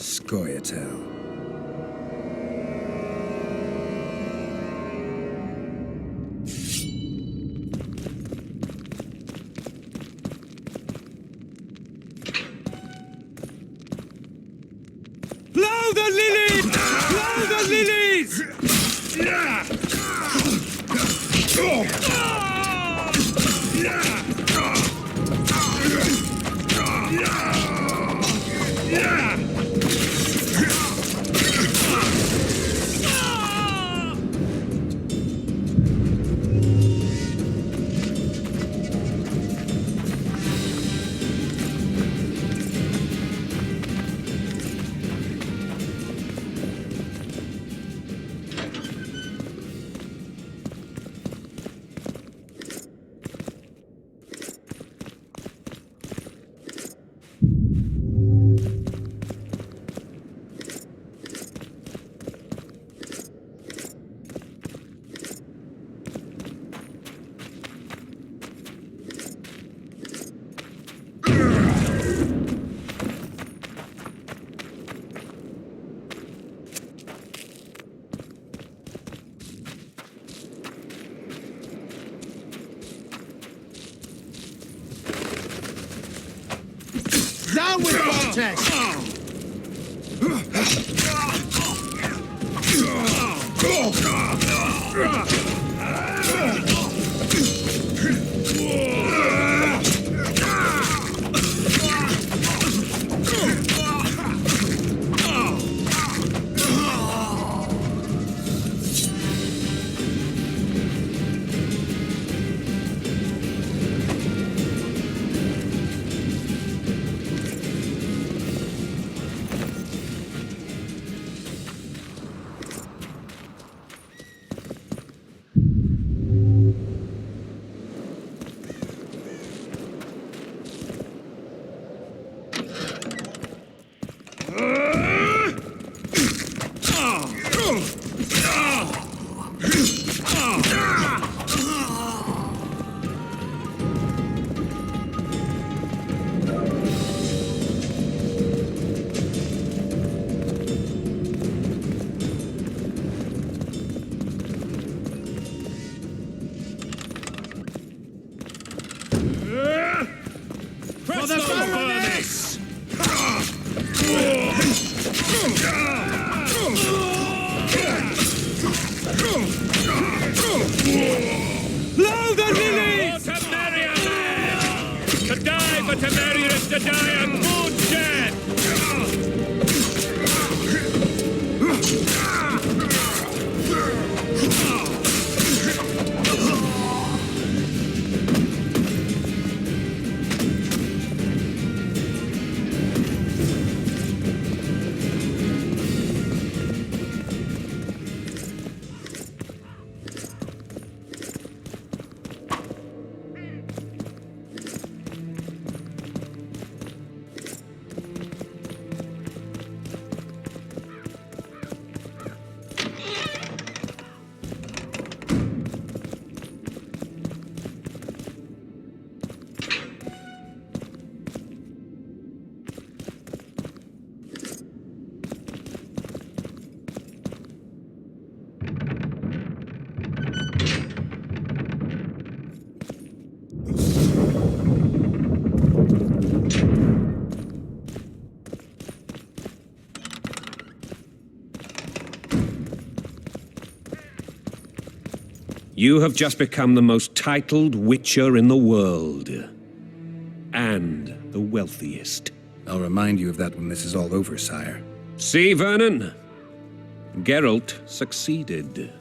Skoyatel. Blow the lilies! Blow the lilies! Down with protest! For the Baroness! Blow the lilies! Temerian land! To die for Temerian is to die a good death! You have just become the most titled witcher in the world. And the wealthiest. I'll remind you of that when this is all over, sire. See, Vernon? Geralt succeeded.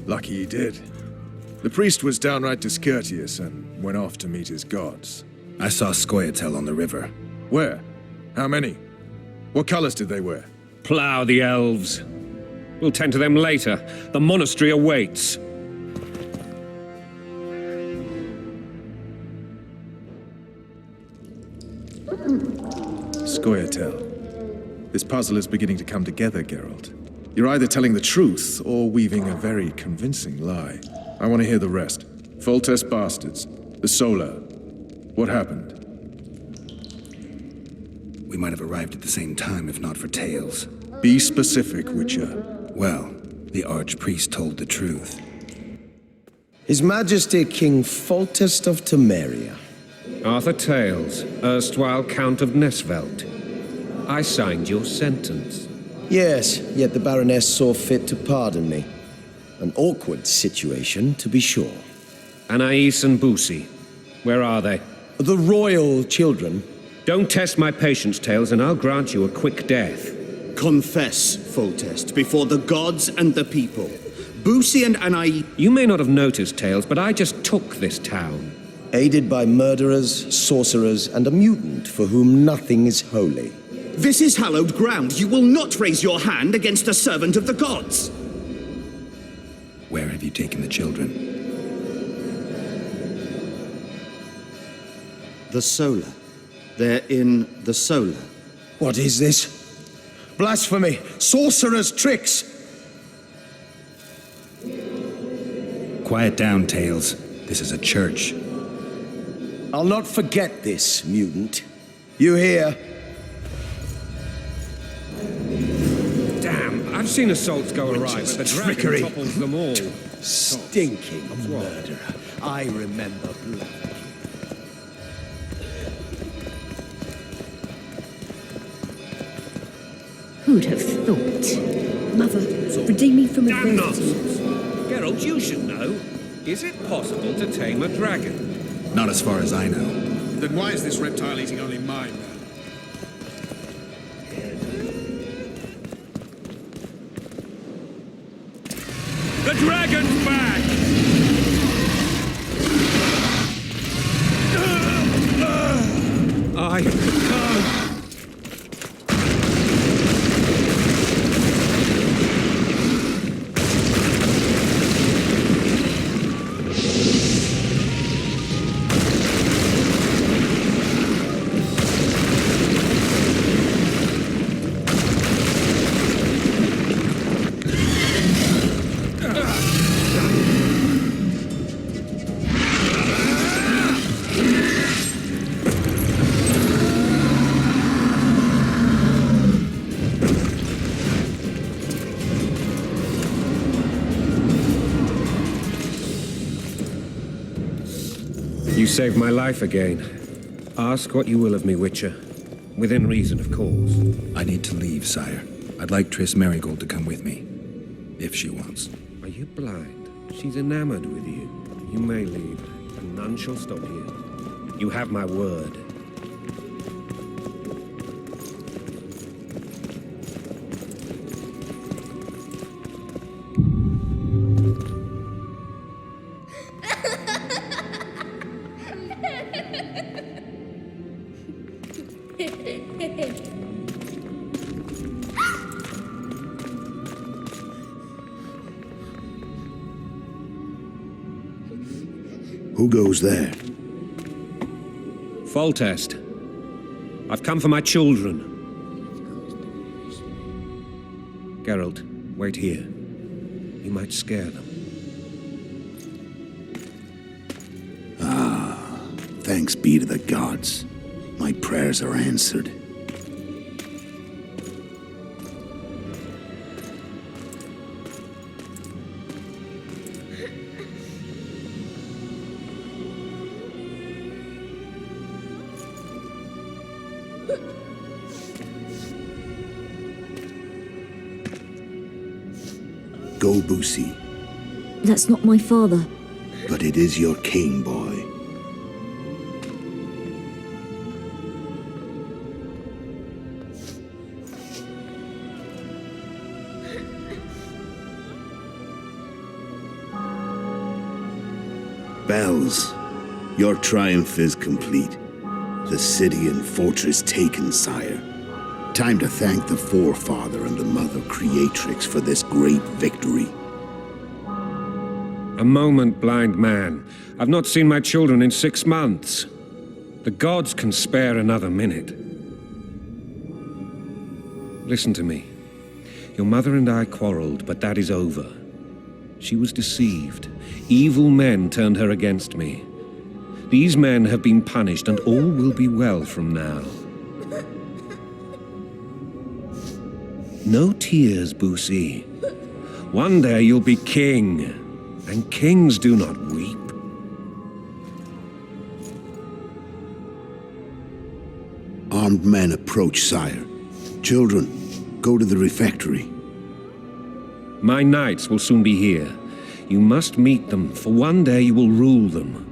Lucky he did. The priest was downright discourteous and went off to meet his gods. I saw Skoyatel on the river. Where? How many? What colors did they wear? Plough the elves. We'll tend to them later. The monastery awaits. Skoyatel. This puzzle is beginning to come together, Geralt. You're either telling the truth or weaving a very convincing lie. I want to hear the rest. Foltest bastards. The Solar. What happened? We might have arrived at the same time if not for tales. Be specific, Witcher. Well, the Archpriest told the truth. His Majesty King Foltest of Temeria. Arthur Tales, erstwhile Count of Nesvelt. I signed your sentence. Yes, yet the Baroness saw fit to pardon me. An awkward situation, to be sure. Anais and Busi, where are they? The royal children. Don't test my patience, Tales, and I'll grant you a quick death. Confess, Foltest, before the gods and the people. Busi and Anai... You may not have noticed, Tales, but I just took this town. Aided by murderers, sorcerers, and a mutant for whom nothing is holy. This is hallowed ground. You will not raise your hand against a servant of the gods. Where have you taken the children? The Solar. They're in the Solar. What is this? Blasphemy! Sorcerer's tricks! Quiet down, Tales. This is a church. I'll not forget this, mutant. You hear? Damn, I've seen assaults go awry, but the trickery. dragon topples them all. Stinking murderer. I remember blood. Who'd have thought? Mother, redeem me from Damn adversity. nonsense! Geralt, you should know. Is it possible to tame a dragon? Not as far as I know. Then why is this reptile eating only mine? The dragon's back! You saved my life again. Ask what you will of me, Witcher. Within reason, of course. I need to leave, sire. I'd like Triss Merigold to come with me. If she wants. Are you blind? She's enamored with you. You may leave, and none shall stop you. You have my word. Who goes there? Foltest. I've come for my children. Geralt, wait here. You might scare them. Thanks be to the gods. My prayers are answered. Go, Busi. That's not my father. But it is your king, boy. Bells, your triumph is complete. The city and fortress taken, sire. Time to thank the forefather and the mother creatrix for this great victory. A moment, blind man. I've not seen my children in 6 months. The gods can spare another minute. Listen to me. Your mother and I quarreled, but that is over. She was deceived. Evil men turned her against me. These men have been punished, and all will be well from now. No tears, Boosie. One day you'll be king, and kings do not weep. Armed men approach, sire. Children, go to the refectory. My knights will soon be here. You must meet them, for one day you will rule them.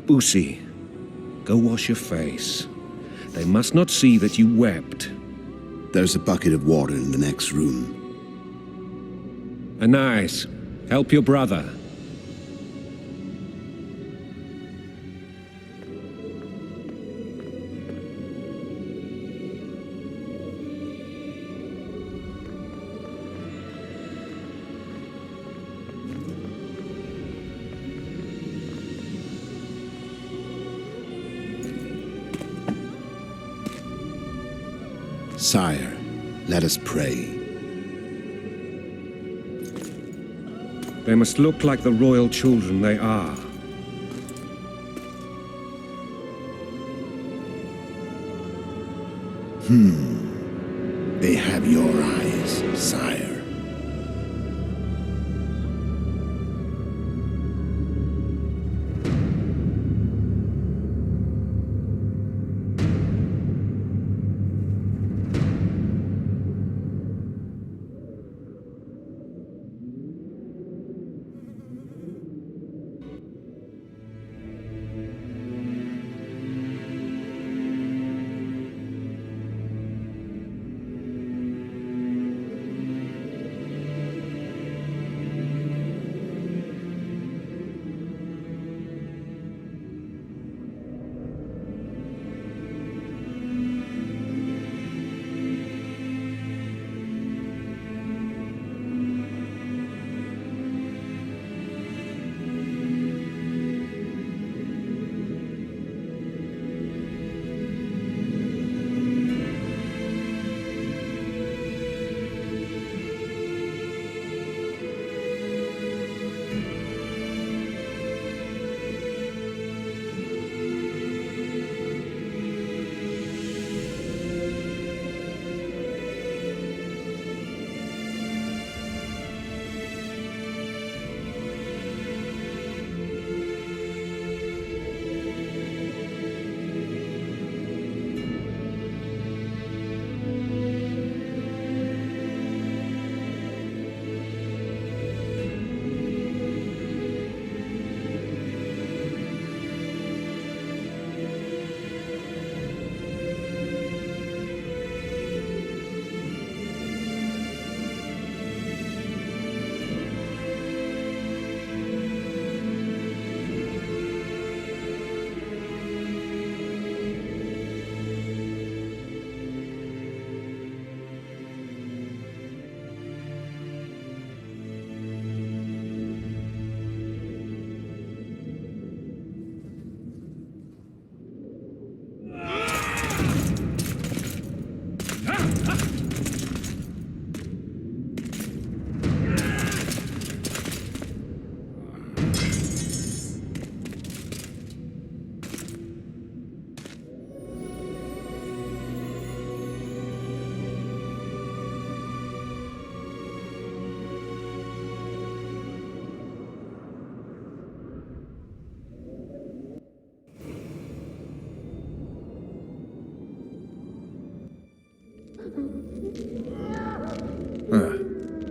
Boosie, go wash your face. They must not see that you wept. There's a bucket of water in the next room. Anais, help your brother. Sire, let us pray. They must look like the royal children they are. They have your eyes, sire.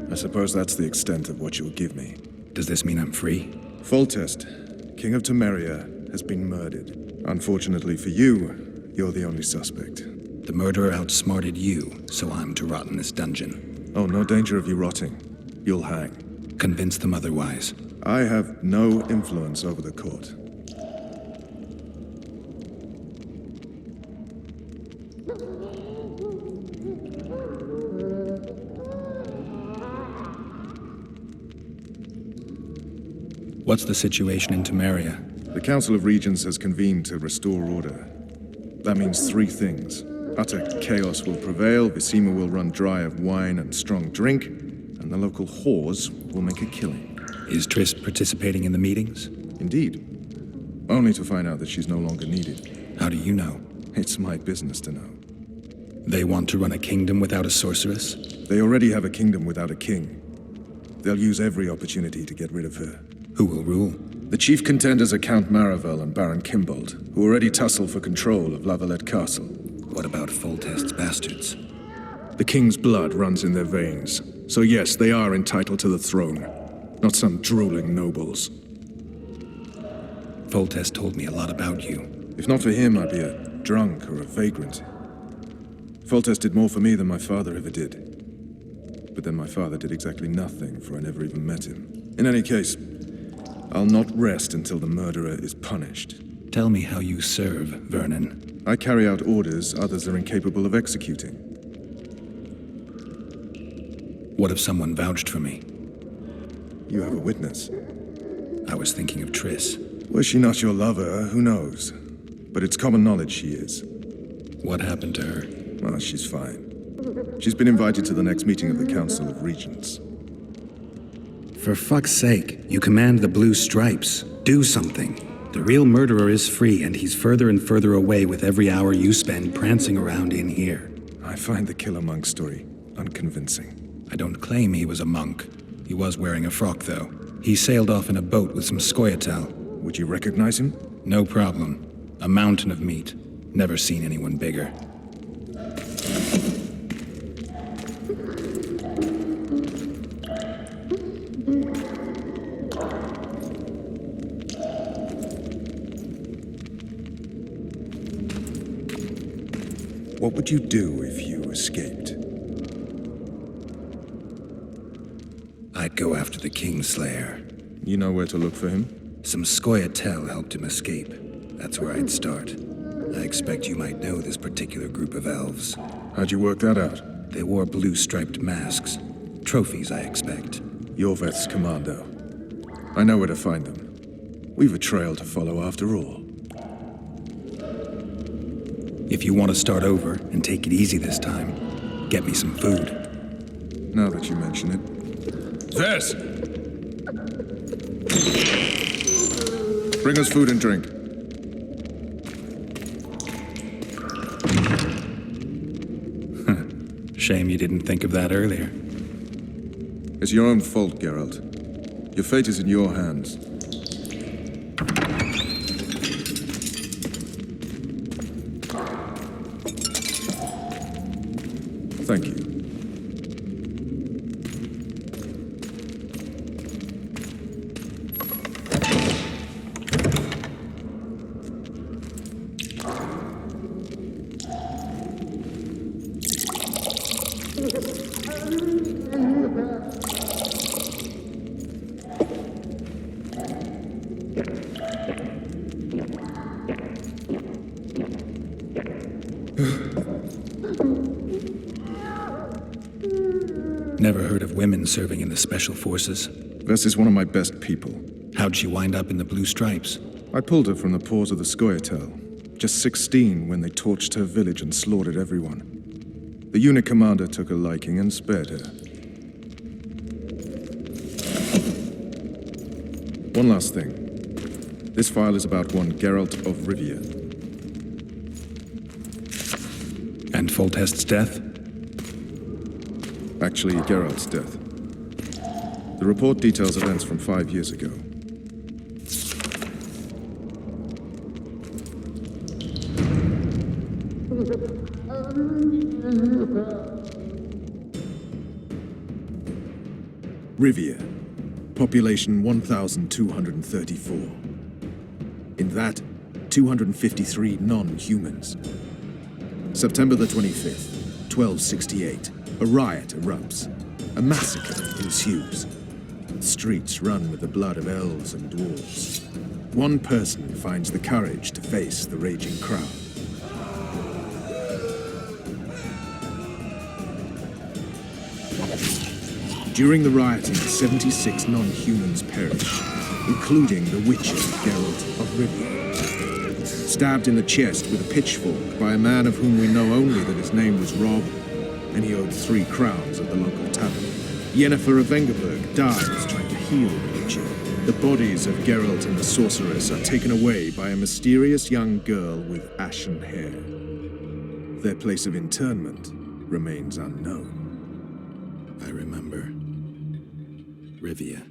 I suppose that's the extent of what you'll give me. Does this mean I'm free? Foltest, King of Temeria, has been murdered. Unfortunately for you, you're the only suspect. The murderer outsmarted you, so I'm to rot in this dungeon. Oh, no danger of you rotting. You'll hang. Convince them otherwise. I have no influence over the court. What's the situation in Temeria? The Council of Regents has convened to restore order. That means three things. Utter chaos will prevail, Visima will run dry of wine and strong drink, and the local whores will make a killing. Is Triss participating in the meetings? Indeed. Only to find out that she's no longer needed. How do you know? It's my business to know. They want to run a kingdom without a sorceress? They already have a kingdom without a king. They'll use every opportunity to get rid of her. Who will rule? The chief contenders are Count Maravel and Baron Kimbold, who already tussle for control of Lavalette Castle. What about Foltest's bastards? The king's blood runs in their veins, so yes, they are entitled to the throne. Not some drooling nobles. Foltest told me a lot about you. If not for him, I'd be a drunk or a vagrant. Foltest did more for me than my father ever did. But then my father did exactly nothing, for I never even met him. In any case, I'll not rest until the murderer is punished. Tell me how you serve, Vernon. I carry out orders others are incapable of executing. What if someone vouched for me? You have a witness. I was thinking of Triss. Was she not your lover, who knows? But it's common knowledge she is. What happened to her? Well, she's fine. She's been invited to the next meeting of the Council of Regents. For fuck's sake, you command the Blue Stripes. Do something. The real murderer is free, and he's further and further away with every hour you spend prancing around in here. I find the Killer Monk story unconvincing. I don't claim he was a monk. He was wearing a frock, though. He sailed off in a boat with some Scoia'tael. Would you recognize him? No problem. A mountain of meat. Never seen anyone bigger. What would you do if you escaped? I'd go after the Kingslayer. You know where to look for him? Some Scoia'tael helped him escape. That's where I'd start. I expect you might know this particular group of elves. How'd you work that out? They wore blue-striped masks. Trophies, I expect. Yorveth's commando. I know where to find them. We've a trail to follow after all. If you want to start over and take it easy this time, get me some food. Now that you mention it. This! Bring us food and drink. Shame you didn't think of that earlier. It's your own fault, Geralt. Your fate is in your hands. Thank you. Never heard of women serving in the Special Forces. Vess is one of my best people. How'd she wind up in the Blue Stripes? I pulled her from the paws of the Scoia'tael. Just 16 when they torched her village and slaughtered everyone. The unit commander took a liking and spared her. One last thing. This file is about one Geralt of Rivia. And Foltest's death? Actually, Geralt's death. The report details events from 5 years ago. Rivia. Population 1,234. In that, 253 non-humans. September the 25th, 1268. A riot erupts. A massacre ensues. Streets run with the blood of elves and dwarves. One person finds the courage to face the raging crowd. During the rioting, 76 non-humans perish, including the Witcher Geralt of Rivia. Stabbed in the chest with a pitchfork by a man of whom we know only that his name was Rob, and he owed 3 crowns at the local tavern. Yennefer of Vengerberg dies trying to heal the Witcher. The bodies of Geralt and the sorceress are taken away by a mysterious young girl with ashen hair. their place of internment remains unknown. I remember. Rivia.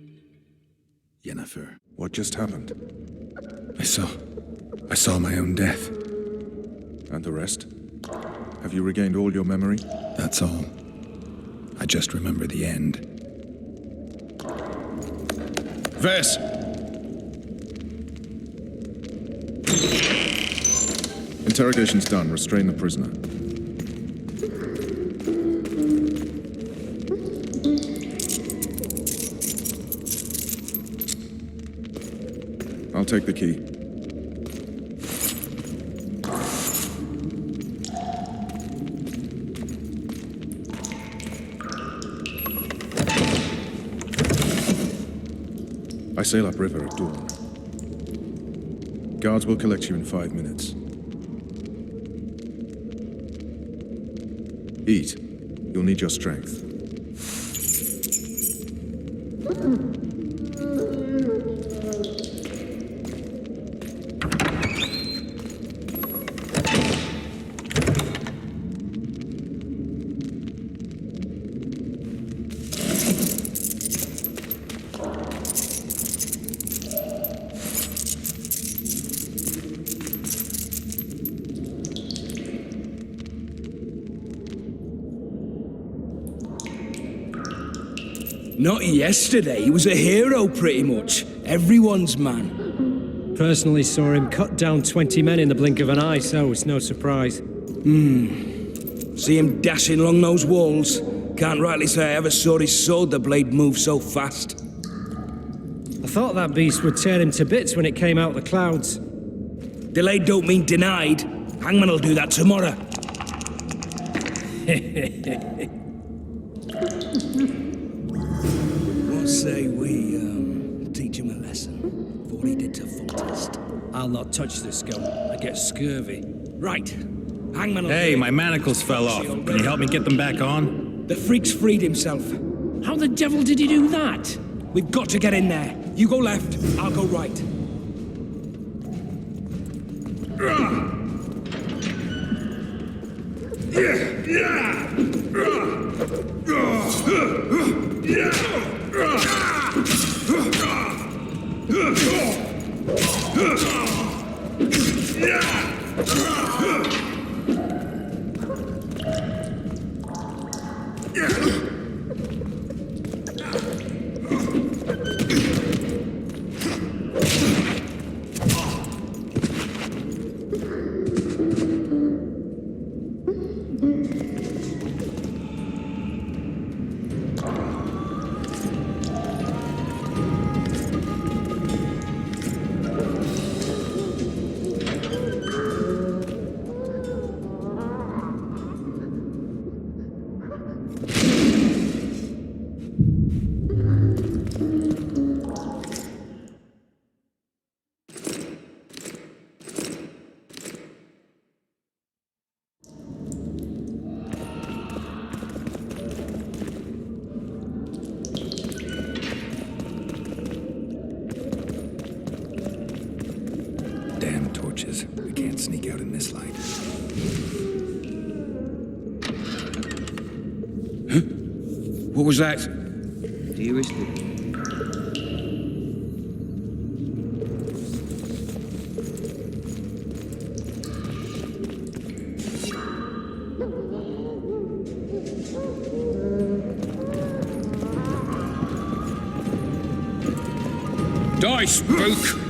Yennefer. What just happened? I saw my own death. And the rest? Have you regained all your memory? That's all. I just remember the end. Ves! Interrogation's done. Restrain the prisoner. I'll take the key. I sail upriver at dawn. Guards will collect you in 5 minutes. Eat. You'll need your strength. Not yesterday. He was a hero, pretty much. Everyone's man. Personally saw him cut down 20 men in the blink of an eye, so it's no surprise. See him dashing along those walls? Can't rightly say I ever saw his sword the blade move so fast. I thought that beast would tear him to bits when it came out the clouds. Delayed don't mean denied. Hangman will do that tomorrow. What say we, teach him a lesson? For what he did to Foltest. I'll not touch this gun. I get scurvy. Right. Hangman will Hey, do it. my manacles fell off. Can you help me get them back on? The freak's freed himself. How the devil did he do that? We've got to get in there. You go left, I'll go right. Damn torches. We can't sneak out in this light. What was that? Dearest. Die, spook!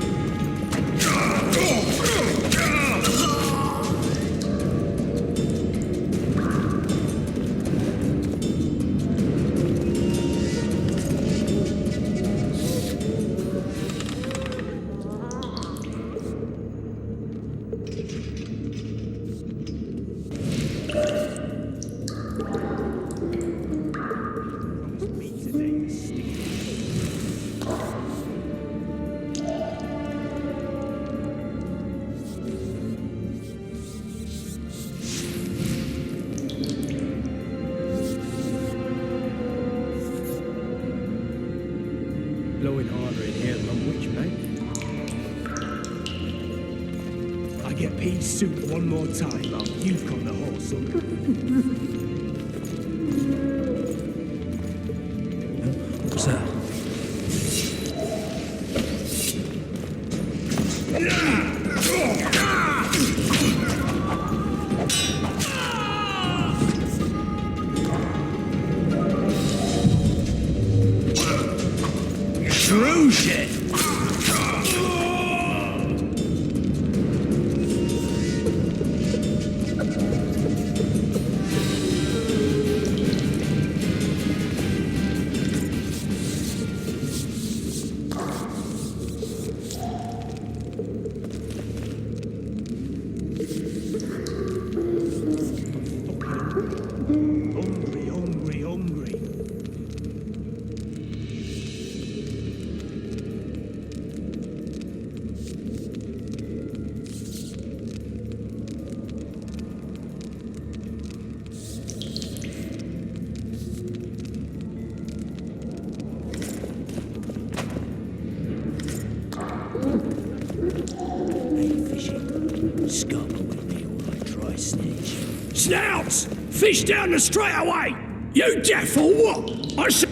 Blowing harder in here than on Witch Bank. I get peas soup one more time. You've got the horse What's that? True shit! Hungry. Scupper with me or I try snitch. Snouts! Fish down the straight away! You deaf or what? I said.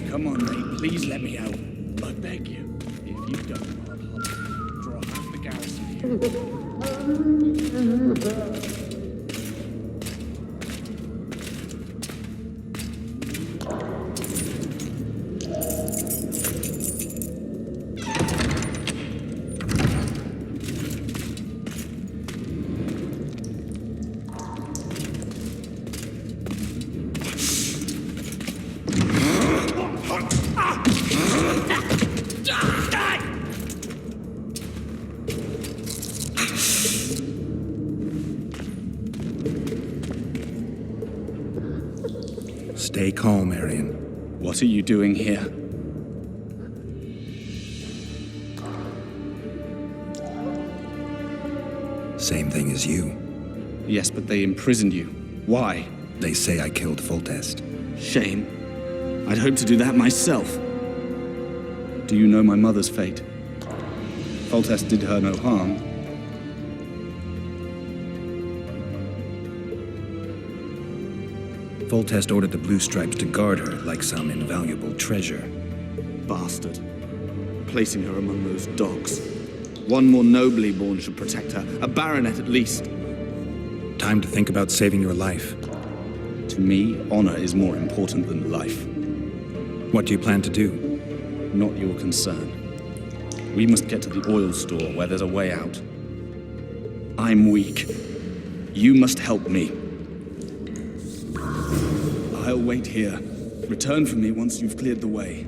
Come on, mate, please let me out. I beg you. If you don't, I'll draw half the garrison here. Stay calm, Arian. What are you doing here? Same thing as you. Yes, but they imprisoned you. Why? They say I killed Foltest. Shame. I'd hoped to do that myself. Do you know my mother's fate? Foltest did her no harm. Foltest ordered the Blue Stripes to guard her like some invaluable treasure. Bastard. Placing her among those dogs. One more nobly born should protect her. A baronet at least. Time to think about saving your life. To me, honor is more important than life. What do you plan to do? Not your concern. We must get to the oil store where there's a way out. I'm weak. You must help me. I'll wait here. Return for me once you've cleared the way.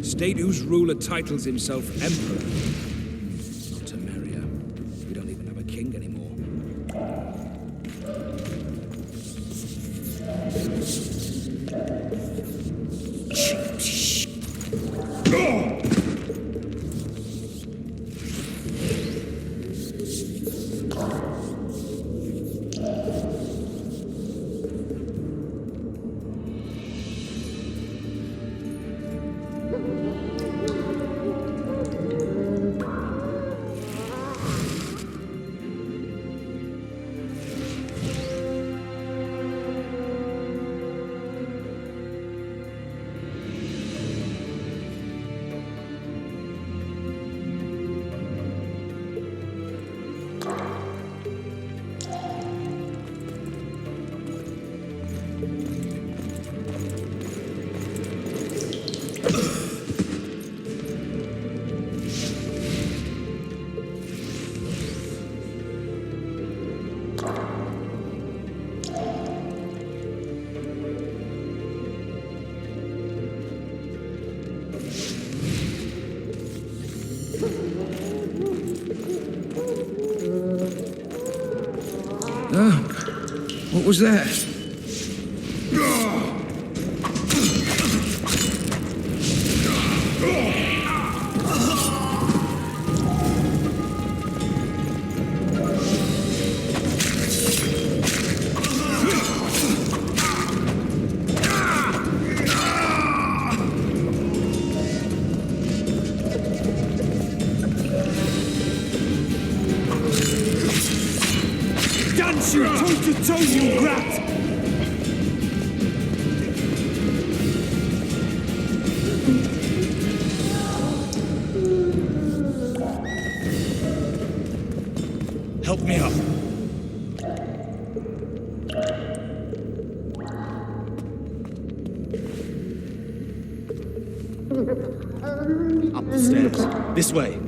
State whose ruler titles himself emperor. Not Temeria. We don't even have a king anymore. What was that? Dance you toe-to-toe, you rat! Help me up. Up the stairs. This way.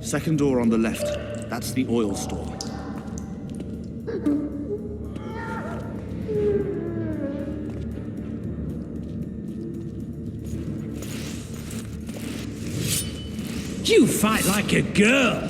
Second door on the left. That's the oil store. You fight like a girl!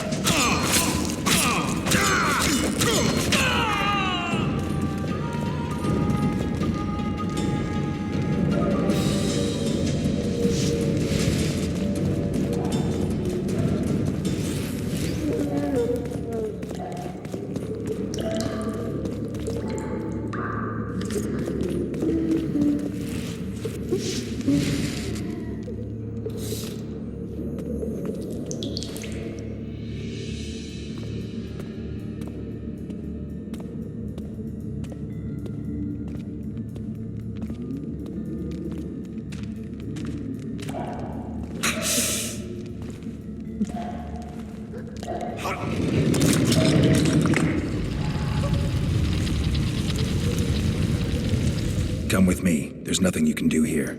Come with me. There's nothing you can do here.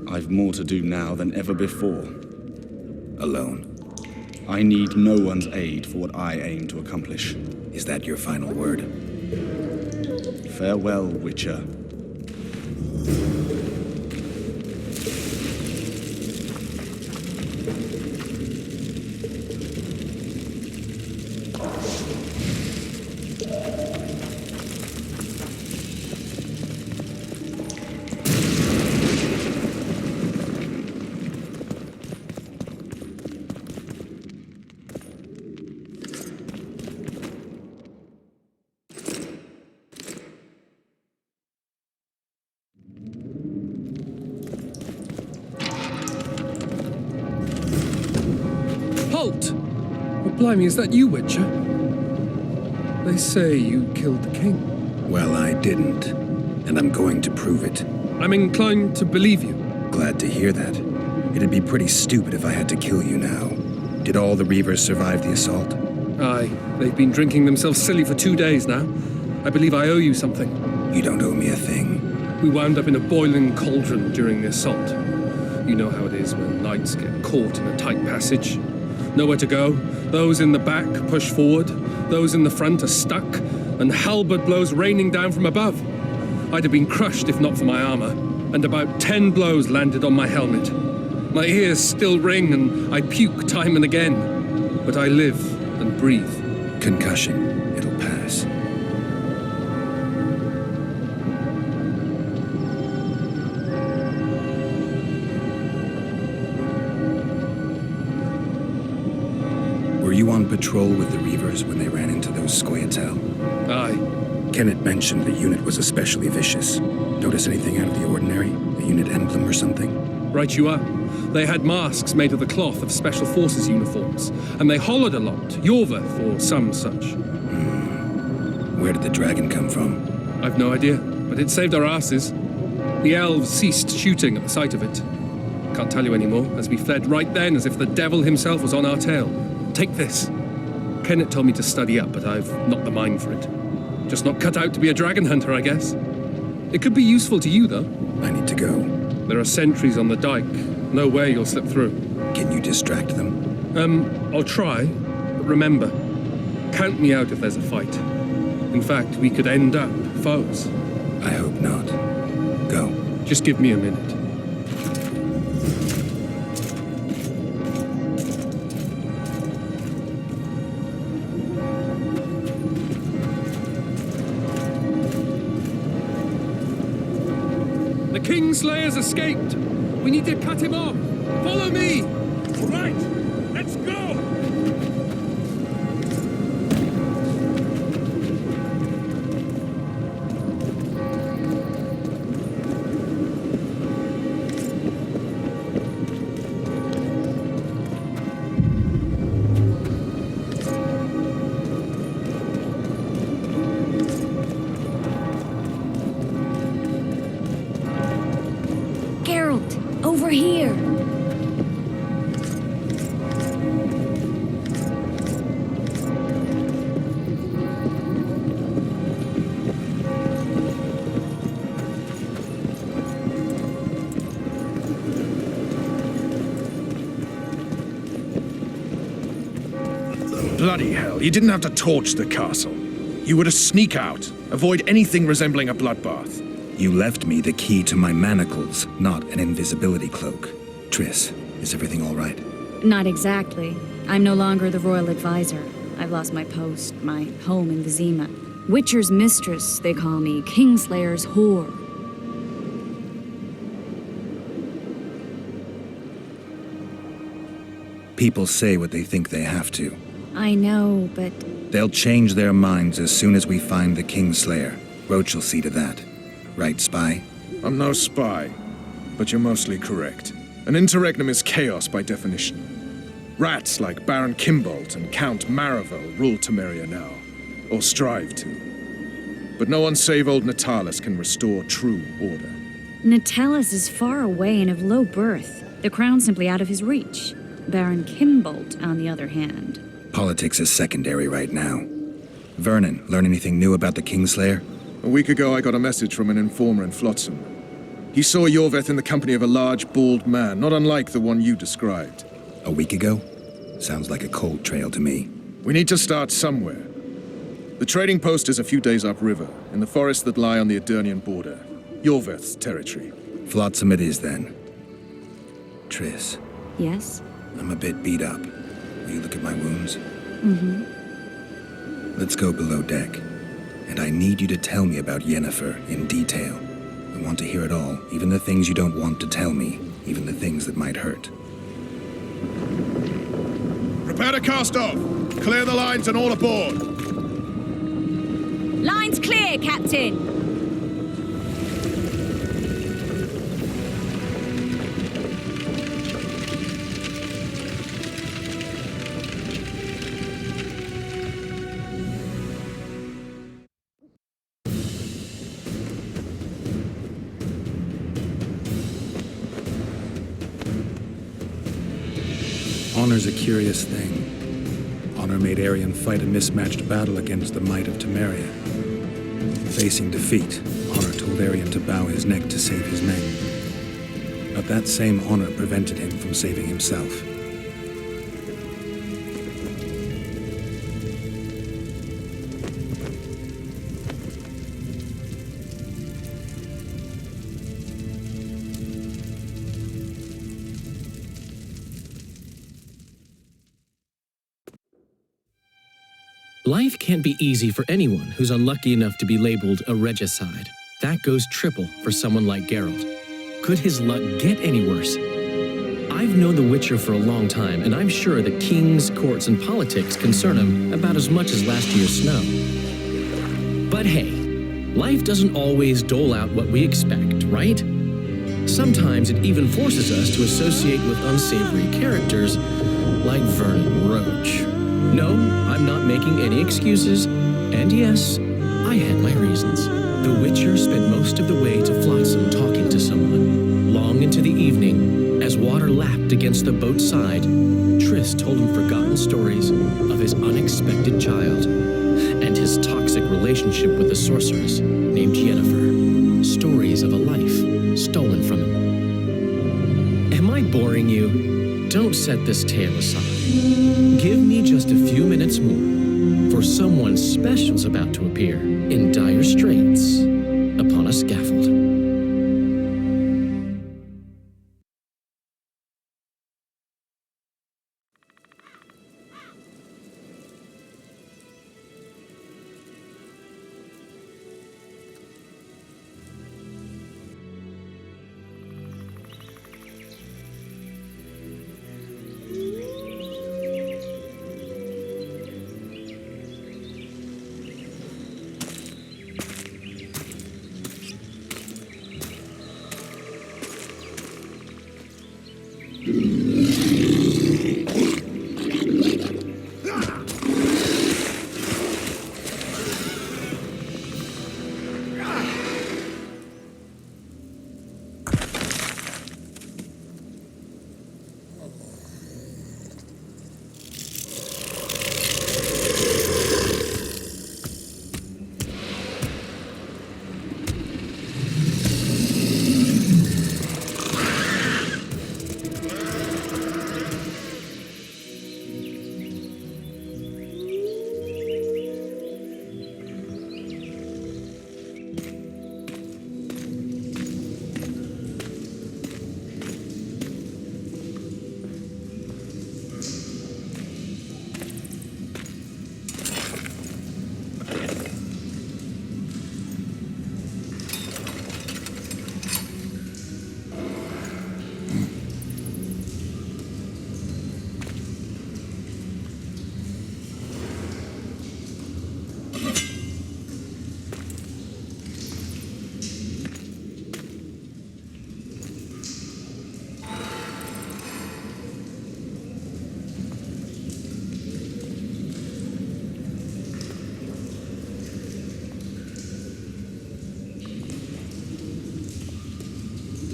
I've more to do now than ever before. Alone. I need no one's aid for what I aim to accomplish. Is that your final word? Farewell, Witcher. Halt! Oh, blimey, is that you, Witcher? They say you killed the king. Well, I didn't. And I'm going to prove it. I'm inclined to believe you. Glad to hear that. It'd be pretty stupid if I had to kill you now. Did all the Reavers survive the assault? Aye, they've been drinking themselves silly for 2 days now. I believe I owe you something. You don't owe me a thing. We wound up in a boiling cauldron during the assault. You know how it is when knights get caught in a tight passage. Nowhere to go. Those in the back push forward. Those in the front are stuck. And halberd blows raining down from above. I'd have been crushed if not for my armor. And about 10 blows landed on my helmet. My ears still ring and I puke time and again. But I live and breathe. Concussion. It'll pass. Were you on patrol with the Reavers when they ran into those Squayatel? Aye. Kenneth mentioned the unit was especially vicious. Notice anything out of the ordinary? A unit emblem or something? Right you are. They had masks made of the cloth of Special Forces uniforms, and they hollered a lot, Yorveth or some such. Where did the dragon come from? I've no idea, but it saved our asses. The elves ceased shooting at the sight of it. Can't tell you anymore, as we fled right then as if the devil himself was on our tail. Take this. Kenneth told me to study up, but I've not the mind for it. Just not cut out to be a dragon hunter, I guess. It could be useful to you, though. I need to go. There are sentries on the dike. No way you'll slip through. Can you distract them? I'll try. But remember, count me out if there's a fight. In fact, we could end up foes. I hope not. Go. Just give me a minute. The Kingslayer's escaped! We need to cut him off! Follow me! All right, let's go! Geralt, over here. Bloody hell, you didn't have to torch the castle. You were to sneak out, avoid anything resembling a bloodbath. You left me the key to my manacles, not an invisibility cloak. Triss, is everything all right? Not exactly. I'm no longer the royal advisor. I've lost my post, my home in Vizima. Witcher's mistress, they call me. Kingslayer's whore. People say what they think they have to. I know, but... They'll change their minds as soon as we find the Kingslayer. Roach will see to that. Right, spy? I'm no spy, but you're mostly correct. An interregnum is chaos by definition. Rats like Baron Kimbolt and Count Maravel rule Temeria now, or strive to. But no one save old Natalis can restore true order. Natalis is far away and of low birth. The crown's simply out of his reach. Baron Kimbolt, on the other hand. Politics is secondary right now. Vernon, learn anything new about the Kingslayer? A week ago, I got a message from an informer in Flotsam. He saw Yorveth in the company of a large, bald man, not unlike the one you described. A week ago? Sounds like a cold trail to me. We need to start somewhere. The trading post is a few days upriver, in the forests that lie on the Edirnian border. Yorveth's territory. Flotsam it is, then. Triss. Yes? I'm a bit beat up. Will you look at my wounds? Mm-hmm. Let's go below deck. And I need you to tell me about Yennefer in detail. I want to hear it all, even the things you don't want to tell me, even the things that might hurt. Prepare to cast off! Clear the lines and all aboard! Lines clear, Captain! Honor's a curious thing. Honor made Arion fight a mismatched battle against the might of Temeria. Facing defeat, Honor told Arion to bow his neck to save his men. But that same honor prevented him from saving himself. Life can't be easy for anyone who's unlucky enough to be labeled a regicide. That goes triple for someone like Geralt. Could his luck get any worse? I've known the Witcher for a long time, and I'm sure that kings, courts, and politics concern him about as much as last year's snow. But hey, life doesn't always dole out what we expect, right? Sometimes it even forces us to associate with unsavory characters like Vernon Roach. No, I'm not making any excuses, and yes, I had my reasons. The Witcher spent most of the way to Flotsam talking to someone, long into the evening, as water backed against the boat's side, Triss told him forgotten stories of his unexpected child and his toxic relationship with a sorceress named Yennefer. Stories of a life stolen from him. Am I boring you? Don't set this tale aside. Give me just a few minutes more, for someone special's about to appear in dire straits upon a scaffold.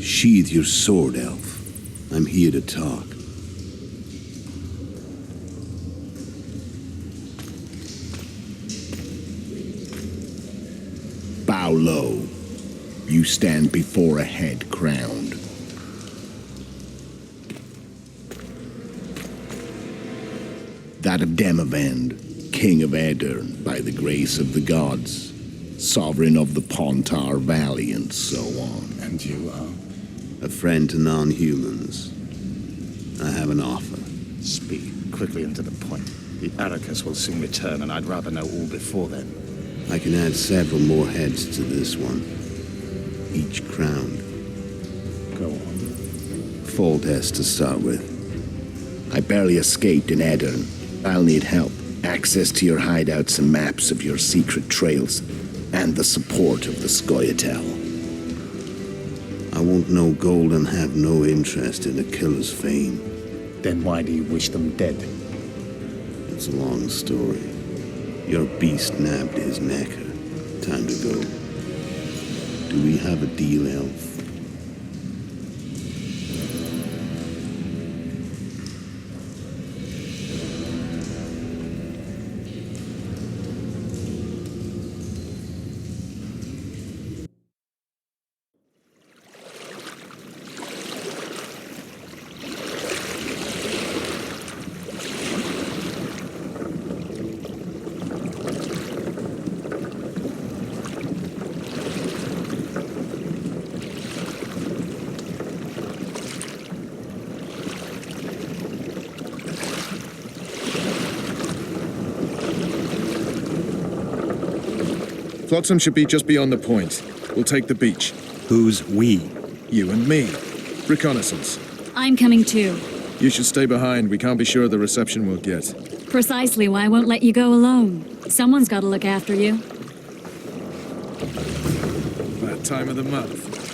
Sheathe your sword, elf. I'm here to talk. Bow low. You stand before a head crowned. That of Demavend, king of Aedirn, by the grace of the gods, sovereign of the Pontar Valley, and so on. And you are? A friend to non-humans. I have an offer. Speak quickly and to the point. The Arrakis will soon return, and I'd rather know all before then. I can add several more heads to this one, each crowned. Go on. Full test to start with. I barely escaped in Aedirn. I'll need help. Access to your hideouts and maps of your secret trails, and the support of the Scoia'tael. I won't know gold and have no interest in a killer's fame. Then why do you wish them dead? It's a long story. Your beast nabbed his necker. Time to go. Do we have a deal, elf? Flotsam should be just beyond the point. We'll take the beach. Who's we? You and me. Reconnaissance. I'm coming too. You should stay behind. We can't be sure of the reception we'll get. Precisely why I won't let you go alone. Someone's got to look after you. That time of the month.